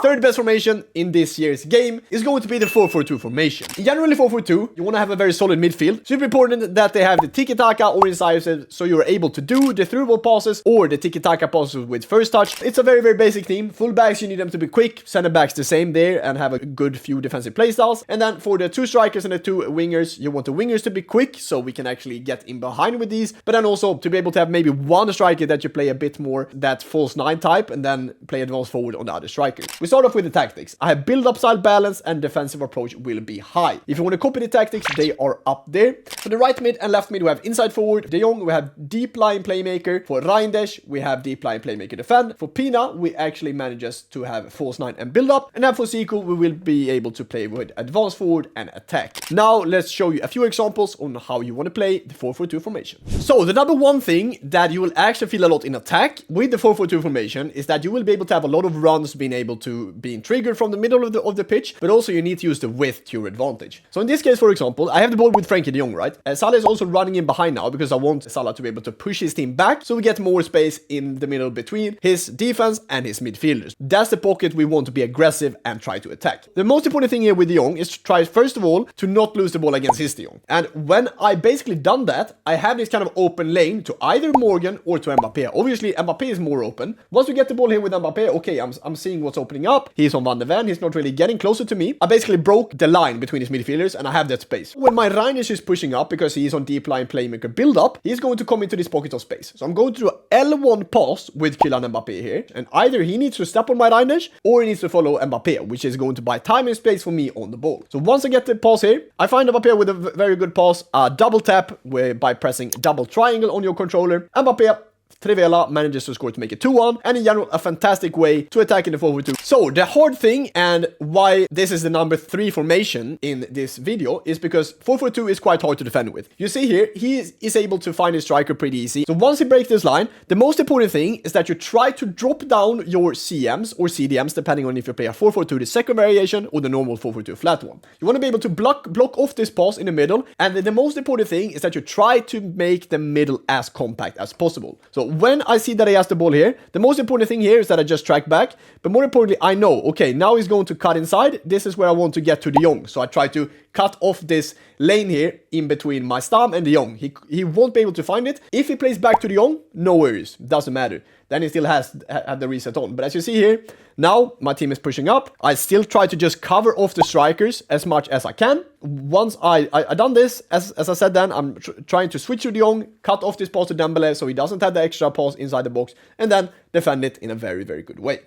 third best formation in this year's game is going to be the 4-4-2 formation. Generally 4-4-2, you want to have a very solid midfield. Super important that they have the tiki-taka or incisive, so you're able to do the through ball passes or the tiki-taka passes with first touch. It's a very, very basic team. Full backs, you need them to be quick. Center backs the same there and have a good few defensive playstyles. And then for the 2 strikers and the 2 wingers, you want the wingers to be quick so we can actually get in behind with these. But then also to be able to have maybe one striker that you play a bit more that false 9 type and then play advanced forward on the other strikers. We start off with the tactics. I have build up style balance and defensive approach will be high. If you want to copy the tactics, they are up there. For the right mid and left mid, we have inside forward De Jong, we have deep line playmaker. For Reinders, we have deep line playmaker defend. For Pina, we actually manages to have false 9 and build up. And then for Sequel, we will be able to play with advanced forward and attack. Now let's show you a few examples on how you want to play the 4-4-2 formation. So the number one thing that you will actually feel a lot in attack with the 4-4-2 formation is that you will be able to have a lot of runs being able to be triggered from the middle of the pitch, but also you need to use the width to your advantage. So in this case, for example, I have the ball with Frankie de Jong, right? Salah is also running in behind now because I want Salah to be able to push his team back so we get more space in the middle between his defense and his midfielders. That's the pocket we want to be aggressive and try to attack. The most important thing here with de Jong is to try, first of all, to not lose the ball against his de Jong. And when I basically done that, I have this kind of open lane to either Morgan or to Mbappé. Obviously, Mbappé is more open. Once we get the ball here with Mbappé, okay, I'm seeing what's opening up. He's on Van de Ven. He's not really getting closer to me. I basically broke the line between his midfielders and I have that space. When my Reinders is pushing up because he's on deep line playmaker build up, he's going to come into this pocket of space. So I'm going to do L1 pass with Kylian Mbappé here. And either he needs to step on my Reinders or he needs to follow Mbappé, which is going to buy time and space for me on the ball. So once I get the pass here, I find Mbappé with a very good pass, double tap by pressing double triangle on your controller. Mbappé Trivela manages to score to make it 2-1, and in general, a fantastic way to attack in the 4-4-2. So, the hard thing, and why this is the number 3 formation in this video, is because 4-4-2 is quite hard to defend with. You see here, he is able to find his striker pretty easy. So, once he breaks this line, the most important thing is that you try to drop down your CMs or CDMs, depending on if you play a 4-4-2, the second variation, or the normal 4-4-2 flat one. You want to be able to block off this pass in the middle, and the most important thing is that you try to make the middle as compact as possible. So, when I see that he has the ball here, the most important thing here is that I just track back. But more importantly, I know, okay, now he's going to cut inside. This is where I want to get to de Jong. So I try to cut off this lane here in between my Stam and de Jong. He won't be able to find it. If he plays back to de Jong, no worries. Doesn't matter. Then he still has the reset on. But as you see here, now my team is pushing up. I still try to just cover off the strikers as much as I can. Once I done this, as I said then, I'm trying to switch to de Jong, cut off this pass to Dembele so he doesn't have the extra pass inside the box, and then defend it in a very, very good way.